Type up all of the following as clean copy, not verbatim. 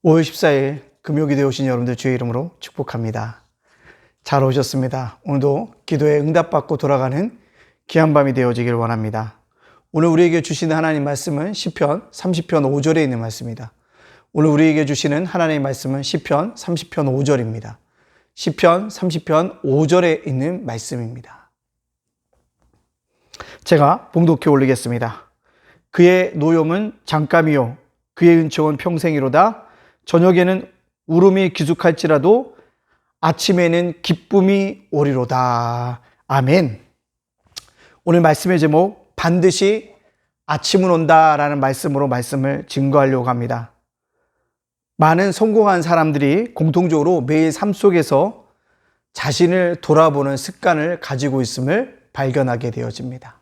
5월 14일 금요기도에 오신 여러분들 주의 이름으로 축복합니다. 잘 오셨습니다. 오늘도 기도에 응답받고 돌아가는 귀한 밤이 되어지길 원합니다. 오늘 우리에게 주시는 하나님 말씀은 시편 30편 5절에 있는 말씀입니다. 오늘 우리에게 주시는 하나님의 말씀은 시편 30편 5절입니다. 시편 30편 5절에 있는 말씀입니다. 제가 봉독해 올리겠습니다. 그의 노염은 잠깐이요 그의 은총은 평생이로다. 저녁에는 울음이 기숙할지라도 아침에는 기쁨이 오리로다. 아멘. 오늘 말씀의 제목 반드시 아침은 온다라는 말씀으로 말씀을 증거하려고 합니다. 많은 성공한 사람들이 공통적으로 매일 삶 속에서 자신을 돌아보는 습관을 가지고 있음을 발견하게 되어집니다.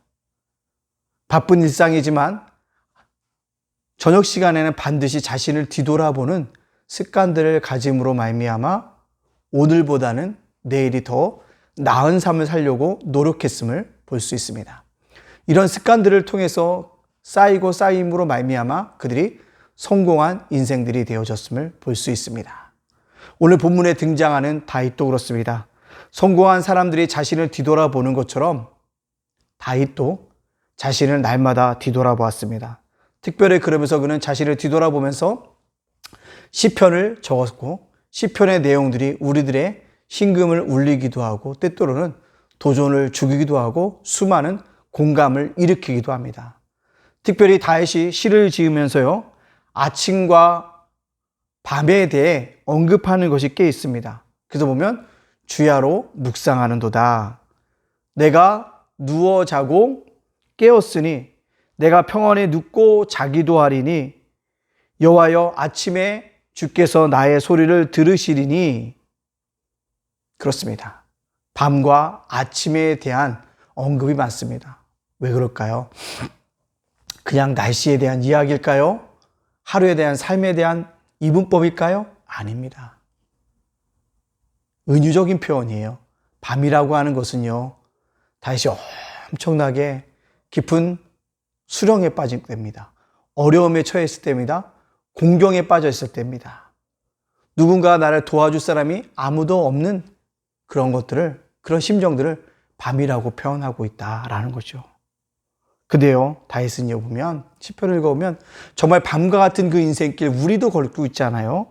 바쁜 일상이지만 저녁 시간에는 반드시 자신을 뒤돌아보는 습관들을 가짐으로 말미암아 오늘보다는 내일이 더 나은 삶을 살려고 노력했음을 볼 수 있습니다. 이런 습관들을 통해서 쌓이고 쌓임으로 말미암아 그들이 성공한 인생들이 되어졌음을 볼 수 있습니다. 오늘 본문에 등장하는 다윗도 그렇습니다. 성공한 사람들이 자신을 뒤돌아보는 것처럼 다윗도 자신을 날마다 뒤돌아보았습니다. 특별히 그러면서 그는 자신을 뒤돌아보면서 시편을 적었고 시편의 내용들이 우리들의 심금을 울리기도 하고 때때로는 도전을 주기도 하고 수많은 공감을 일으키기도 합니다. 특별히 다윗이 시를 지으면서요 아침과 밤에 대해 언급하는 것이 꽤 있습니다. 그래서 보면 주야로 묵상하는도다. 내가 누워 자고 깨었으니 내가 평안에 눕고 자기도 하리니 여호와여 아침에 주께서 나의 소리를 들으시리니. 그렇습니다. 밤과 아침에 대한 언급이 많습니다. 왜 그럴까요? 그냥 날씨에 대한 이야기일까요? 하루에 대한 삶에 대한 이분법일까요? 아닙니다. 은유적인 표현이에요. 밤이라고 하는 것은요 다윗이 엄청나게 깊은 수령에 빠질 때입니다. 어려움에 처했을 때입니다. 공경에 빠져 있을 때입니다. 누군가 나를 도와줄 사람이 아무도 없는 그런 것들을, 그런 심정들을 밤이라고 표현하고 있다라는 거죠. 근데요, 다윗은 읽어보면, 시편을 읽어보면 정말 밤과 같은 그 인생길 우리도 걸고 있잖아요.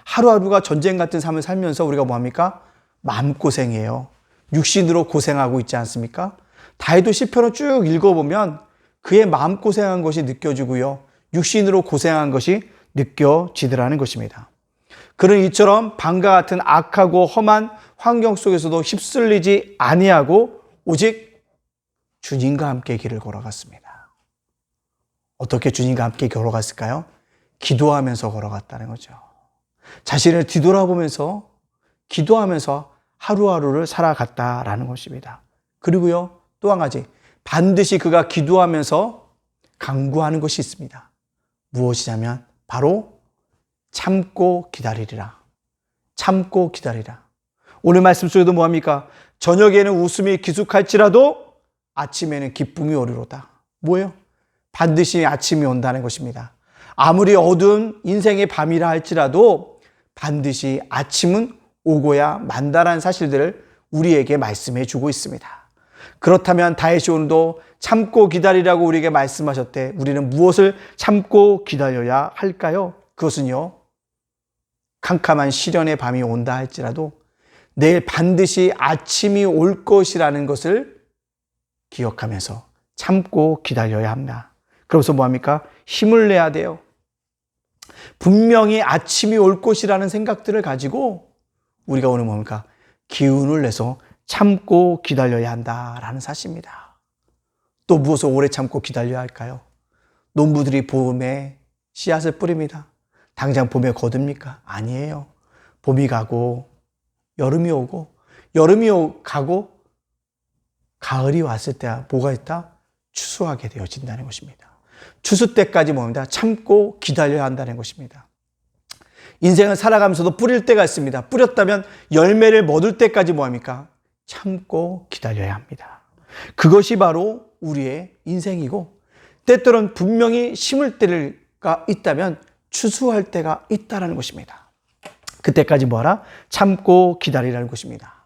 하루하루가 전쟁 같은 삶을 살면서 우리가 뭐합니까? 마음고생이에요. 육신으로 고생하고 있지 않습니까? 다윗도 시편을 쭉 읽어보면 그의 마음고생한 것이 느껴지고요. 육신으로 고생한 것이 느껴지더라는 것입니다. 그는 이처럼 밤과 같은 악하고 험한 환경 속에서도 휩쓸리지 아니하고 오직 주님과 함께 길을 걸어갔습니다. 어떻게 주님과 함께 걸어갔을까요? 기도하면서 걸어갔다는 거죠. 자신을 뒤돌아보면서 기도하면서 하루하루를 살아갔다라는 것입니다. 그리고요, 또 한 가지 반드시 그가 기도하면서 강구하는 것이 있습니다. 무엇이냐면 바로 참고 기다리리라. 참고 기다리라. 오늘 말씀 속에도 뭐합니까? 저녁에는 웃음이 기숙할지라도 아침에는 기쁨이 오리로다. 뭐예요? 반드시 아침이 온다는 것입니다. 아무리 어두운 인생의 밤이라 할지라도 반드시 아침은 오고야 만다라는 사실들을 우리에게 말씀해 주고 있습니다. 그렇다면 다윗이 오늘도 참고 기다리라고 우리에게 말씀하셨대. 우리는 무엇을 참고 기다려야 할까요? 그것은요, 캄캄한 시련의 밤이 온다 할지라도 내일 반드시 아침이 올 것이라는 것을 기억하면서 참고 기다려야 합니다. 그러면서 뭐합니까? 힘을 내야 돼요. 분명히 아침이 올 것이라는 생각들을 가지고 우리가 오늘 뭡니까? 기운을 내서 참고 기다려야 한다라는 사실입니다. 또 무엇을 오래 참고 기다려야 할까요? 농부들이 봄에 씨앗을 뿌립니다. 당장 봄에 거둡니까? 아니에요. 봄이 가고 여름이 오고 여름이 가고 가을이 왔을 때 뭐가 있다? 추수하게 되어진다는 것입니다. 추수 때까지 뭡니다? 참고 기다려야 한다는 것입니다. 인생을 살아가면서도 뿌릴 때가 있습니다. 뿌렸다면 열매를 얻을 때까지 뭐합니까? 참고 기다려야 합니다. 그것이 바로 우리의 인생이고 때때로는 분명히 심을 때가 있다면 추수할 때가 있다라는 것입니다. 그때까지 뭐하라? 참고 기다리라는 것입니다.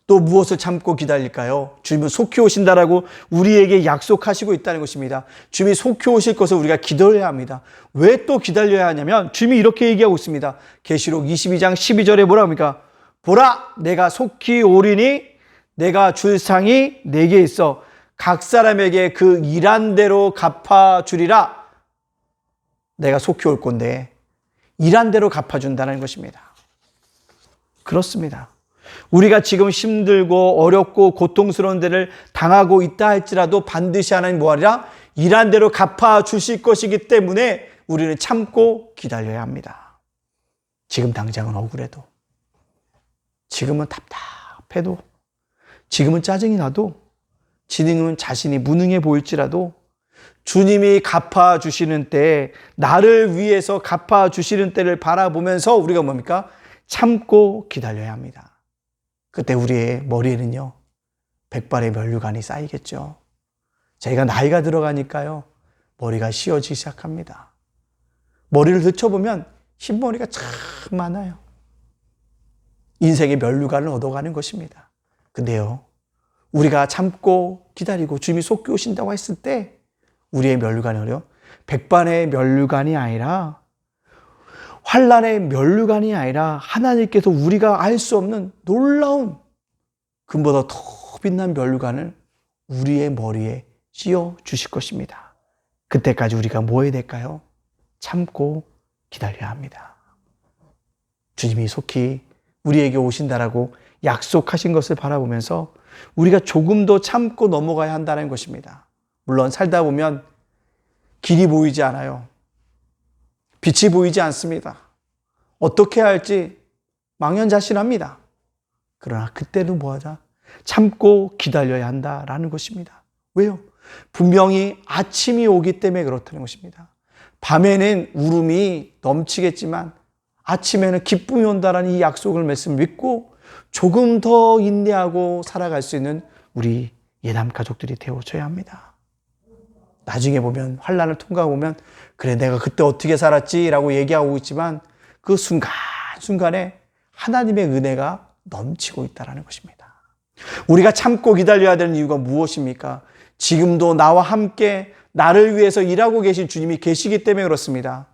또 무엇을 참고 기다릴까요? 주님은 속히 오신다라고 우리에게 약속하시고 있다는 것입니다. 주님이 속히 오실 것을 우리가 기다려야 합니다. 왜 또 기다려야 하냐면 주님이 이렇게 얘기하고 있습니다. 계시록 22장 12절에 뭐라 합니까? 보라, 내가 속히 오리니 내가 줄 상이 내게 있어 각 사람에게 그 일한 대로 갚아주리라. 내가 속히 올 건데 일한 대로 갚아준다는 것입니다. 그렇습니다. 우리가 지금 힘들고 어렵고 고통스러운 데를 당하고 있다 할지라도 반드시 하나님 뭐하리라? 일한 대로 갚아주실 것이기 때문에 우리는 참고 기다려야 합니다. 지금 당장은 억울해도, 지금은 답답해도, 지금은 짜증이 나도, 지금은 자신이 무능해 보일지라도 주님이 갚아주시는 때, 나를 위해서 갚아주시는 때를 바라보면서 우리가 뭡니까? 참고 기다려야 합니다. 그때 우리의 머리에는요, 백발의 면류관이 쌓이겠죠. 저희가 나이가 들어가니까요, 머리가 씌어지기 시작합니다. 머리를 들춰보면 흰머리가 참 많아요. 인생의 면류관을 얻어가는 것입니다. 근데요, 우리가 참고 기다리고 주님이 속히 오신다고 했을 때 우리의 면류관이요, 백발의 면류관이 아니라 환난의 면류관이 아니라 하나님께서 우리가 알 수 없는 놀라운 금보다 더 빛난 면류관을 우리의 머리에 씌워 주실 것입니다. 그때까지 우리가 뭐 해야 될까요? 참고 기다려야 합니다. 주님이 속히 우리에게 오신다라고 약속하신 것을 바라보면서 우리가 조금 더 참고 넘어가야 한다는 것입니다. 물론 살다 보면 길이 보이지 않아요. 빛이 보이지 않습니다. 어떻게 해야 할지 망연자실합니다. 그러나 그때는 뭐하자? 참고 기다려야 한다라는 것입니다. 왜요? 분명히 아침이 오기 때문에 그렇다는 것입니다. 밤에는 울음이 넘치겠지만 아침에는 기쁨이 온다라는 이 약속을 말씀 믿고 조금 더 인내하고 살아갈 수 있는 우리 예담 가족들이 되어줘야 합니다. 나중에 보면 환난을 통과하고 보면 그래 내가 그때 어떻게 살았지 라고 얘기하고 있지만 그 순간순간에 하나님의 은혜가 넘치고 있다는 것입니다. 우리가 참고 기다려야 되는 이유가 무엇입니까? 지금도 나와 함께 나를 위해서 일하고 계신 주님이 계시기 때문에 그렇습니다.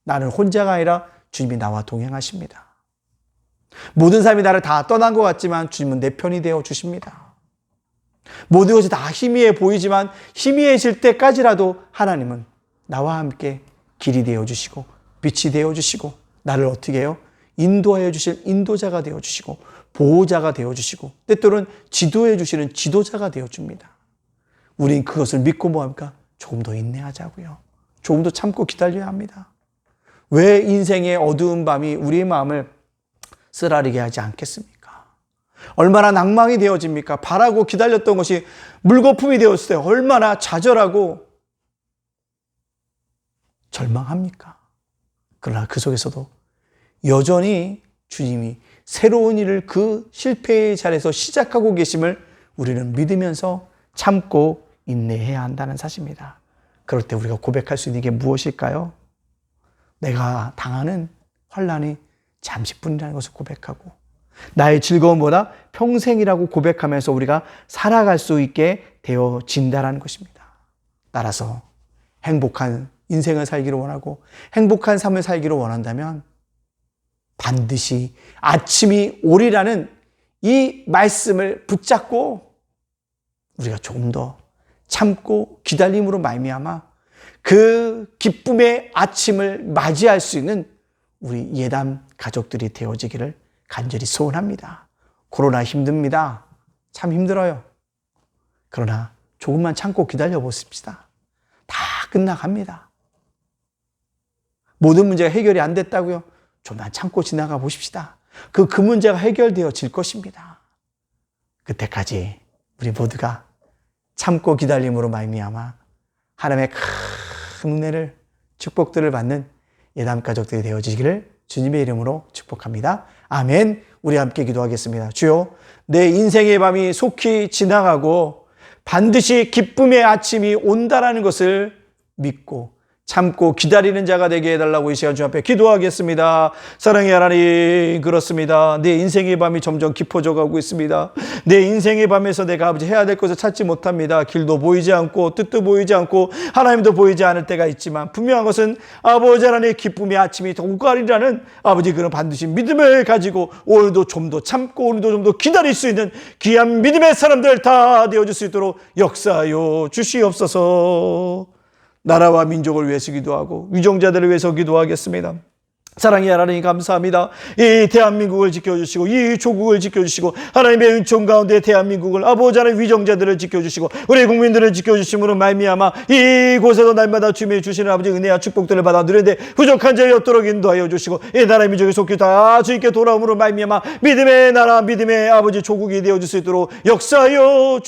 나는 혼자가 아니라 주님이 나와 동행하십니다. 모든 사람이 나를 다 떠난 것 같지만 주님은 내 편이 되어 주십니다. 모든 것이 다 희미해 보이지만 희미해질 때까지라도 하나님은 나와 함께 길이 되어주시고 빛이 되어주시고 나를 어떻게 해요? 인도하여 주실 인도자가 되어주시고 보호자가 되어주시고 때때로는 지도해 주시는 지도자가 되어줍니다. 우린 그것을 믿고 뭐합니까? 조금 더 인내하자고요. 조금 더 참고 기다려야 합니다. 왜 인생의 어두운 밤이 우리의 마음을 쓰라리게 하지 않겠습니까? 얼마나 낭망이 되어집니까? 바라고 기다렸던 것이 물거품이 되었을 때 얼마나 좌절하고 절망합니까? 그러나 그 속에서도 여전히 주님이 새로운 일을 그 실패의 자리에서 시작하고 계심을 우리는 믿으면서 참고 인내해야 한다는 사실입니다. 그럴 때 우리가 고백할 수 있는 게 무엇일까요? 내가 당하는 환난이 잠시뿐이라는 것을 고백하고 나의 즐거움보다 평생이라고 고백하면서 우리가 살아갈 수 있게 되어진다는 것입니다. 따라서 행복한 인생을 살기를 원하고 행복한 삶을 살기를 원한다면 반드시 아침이 오리라는 이 말씀을 붙잡고 우리가 조금 더 참고 기다림으로 말미암아 그 기쁨의 아침을 맞이할 수 있는 우리 예담 가족들이 되어지기를 간절히 소원합니다. 코로나 힘듭니다. 참 힘들어요. 그러나 조금만 참고 기다려 보십시다. 다 끝나갑니다. 모든 문제가 해결이 안 됐다고요? 좀만 참고 지나가 보십시다. 그 문제가 해결되어질 것입니다. 그때까지 우리 모두가 참고 기다림으로 말미암아 하나님의 큰 은혜를 축복들을 받는 예담 가족들이 되어지기를 주님의 이름으로 축복합니다. 아멘. 우리 함께 기도하겠습니다. 주여, 내 인생의 밤이 속히 지나가고 반드시 기쁨의 아침이 온다라는 것을 믿고 참고 기다리는 자가 되게 해달라고 이 시간 주 앞에 기도하겠습니다. 사랑의 하나님, 그렇습니다. 내 인생의 밤이 점점 깊어져 가고 있습니다. 내 인생의 밤에서 내가 아버지 해야 될 것을 찾지 못합니다. 길도 보이지 않고 뜻도 보이지 않고 하나님도 보이지 않을 때가 있지만 분명한 것은 아버지 하나님의 기쁨의 아침이 오가리라는 아버지 그런 반드시 믿음을 가지고 오늘도 좀 더 참고 오늘도 좀 더 기다릴 수 있는 귀한 믿음의 사람들 다 되어줄 수 있도록 역사하여 주시옵소서. 나라와 민족을 위해서 기도하고 위정자들을 위해서 기도하겠습니다. 사랑의 하나님 감사합니다. 이 대한민국을 지켜주시고 이 조국을 지켜주시고 하나님의 은총 가운데 대한민국을 아버지 하나님 위정자들을 지켜주시고 우리 국민들을 지켜주심으로 말미암아 이곳에서 날마다 주님이 주시는 아버지 은혜와 축복들을 받아 누리는데 부족한 점이 없도록 인도하여 주시고 이 나라의 민족의 속히 다 주님께 돌아옴으로 말미암아 믿음의 나라 믿음의 아버지 조국이 되어줄 수 있도록 역사하여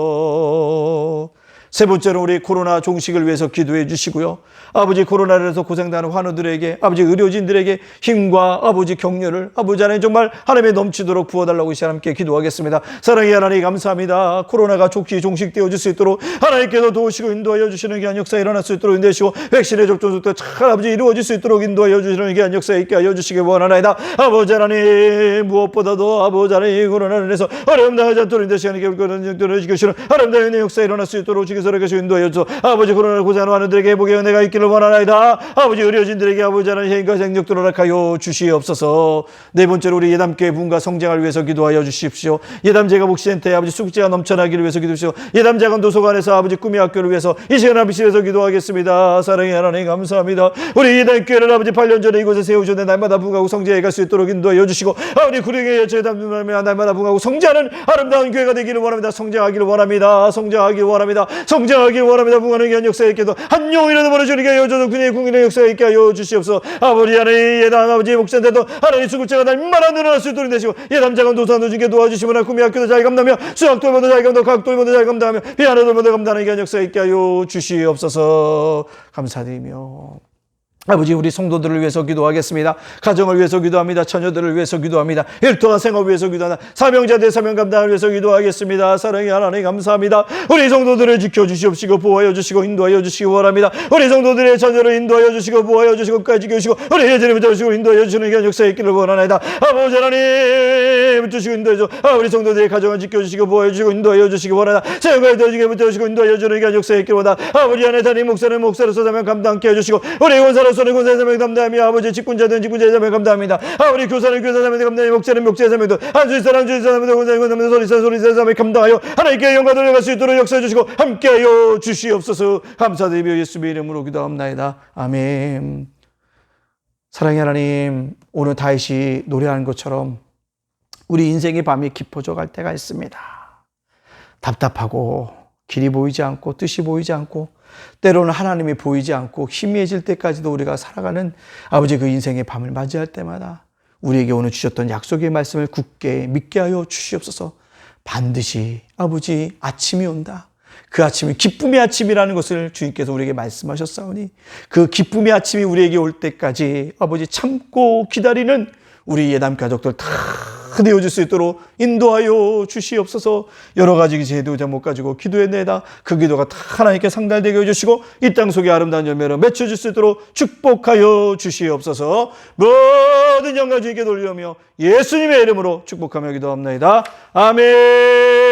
주시옵소서. 세 번째로 우리 코로나 종식을 위해서 기도해 주시고요. 아버지 코로나로 해서 고생당하는 환우들에게 아버지 의료진들에게 힘과 아버지 격려를 아버지 하나님 정말 하나님의 넘치도록 부어달라고 이 시간 함께 기도하겠습니다. 사랑의 하나님 감사합니다. 코로나가 좋게 종식되어질 수 있도록 하나님께서 도우시고 인도하여 주시는 귀한 역사 일어날 수 있도록 인도하시고 백신의 접종 속도 잘 아버지 이루어질 수 있도록 인도하여 주시는 귀한 역사 있게 하여 주시기 원하나이다. 아버지 하나님 무엇보다도 아버지 하나님 코로나를 인해서 어려움 당하지 않도록 인도하시는 결과를 지키시는 아름다운 역사 일어날 수 있도록 주께서 인도하여 주소. 아버지 코로나를 고생하는 환우들에게 회복의 은혜가 있기를 원하나이다. 아버지 의료진들에게 아버지 하나님 힘과 생력들 허락하여 주시옵소서. 네 번째로 우리 예담교회 부흥과 성장을 위해서 기도하여 주십시오. 예담제가 목시센터에 아버지 숙제가 넘쳐나기를 위해서 기도하십시오. 예담자간 도서관에서 아버지 꿈의 학교를 위해서 이 시간 아버지에서 기도하겠습니다. 사랑의 하나님 감사합니다. 우리 예담교회를 아버지 8년 전에 이곳에 세우셨는데 날마다 부흥하고 성장해 갈 수 있도록 인도하여 주시고 아버지 구령의 여체 예담을 날마다 부흥하고 성장하는 아름다운 교회가 되기를 원합니다. 성장하기를 원합니다. 성장하기를 원합니다. 성장하기 원합니다. 부흥하는 귀한 역사에 있게도 한 영이라도 벌어주는 게 하여 주소서. 그의 궁인의 역사에 있게 하여 주시옵소서. 아버지 하나님 예담 아버지 목사인데도 하나님 수급자가 날마다 늘어날 수 있도록 되시고 예담자간 도서관도 주께 도와주시면 꿈의 학교도 잘 감당하며 수학돌보도 잘 감당하며 과학돌보도 잘 감당하며 피아노돌보도 감당하는 귀한 역사에 있게 하여 주시옵소서. 감사드리며 아버지 우리 성도들을 위해서 기도하겠습니다. 가정을 위해서 기도합니다. 처녀들을 위해서 기도합니다. 일터와 생업을 위해서 기도합니다. 사명자들 사명 감당을 위해서 기도하겠습니다. 사랑의 하나님 감사합니다. 우리 성도들을 지켜주시옵시고 보호하여 주시고 인도하여 주시기 원합니다. 우리 성도들의 자녀를 인도하여 주시고 보호하여 주시고 끝까지 지켜주시고 우리 예전에 붙여주시고 인도하여 주시는 귀한 역사에 있기를 원하나이다. 아버지 하나님 주시고 인도해 주시고 우리 성도들의 가정을 지켜주시고 보호해 주시고 인도하여 주시기 원하다. 생업을 붙여주시고 인도하여 주시는 귀한 역사에 있기를 원하다. 아버지 하나님 목사는 목사로서 사명 감당케 해주시고 우리 원사로 손을 권사의 사명 감당하며 아버지 직분자든 직분자의 사명 감당합니다. 우리 교사는 교사 사명 감당하며 목사는 목사의 사명도 한주의사는 한주의사 사명도 권사는 권사 사명도 소리사 소리사 사명 감당하여 하나님께 영광 돌려갈 수 있도록 역사해 주시고 함께하여 주시옵소서. 감사드리며 예수의 이름으로 기도합나이다. 아멘. 사랑의 하나님 오늘 다윗이 노래하는 것처럼 우리 인생의 밤이 깊어져 갈 때가 있습니다. 답답하고 길이 보이지 않고 뜻이 보이지 않고 때로는 하나님이 보이지 않고 희미해질 때까지도 우리가 살아가는 아버지 그 인생의 밤을 맞이할 때마다 우리에게 오늘 주셨던 약속의 말씀을 굳게 믿게 하여 주시옵소서. 반드시 아버지 아침이 온다. 그 아침이 기쁨의 아침이라는 것을 주님께서 우리에게 말씀하셨사오니 그 기쁨의 아침이 우리에게 올 때까지 아버지 참고 기다리는 우리 예담 가족들 다 되어질 수 있도록 인도하여 주시옵소서. 여러 가지 제도 제목 가지고 기도해내다 그 기도가 다 하나님께 상달되게 해주시고 이 땅 속에 아름다운 열매로 맺혀질 수 있도록 축복하여 주시옵소서. 모든 영광 주님께 돌리며 예수님의 이름으로 축복하며 기도합니다. 아멘.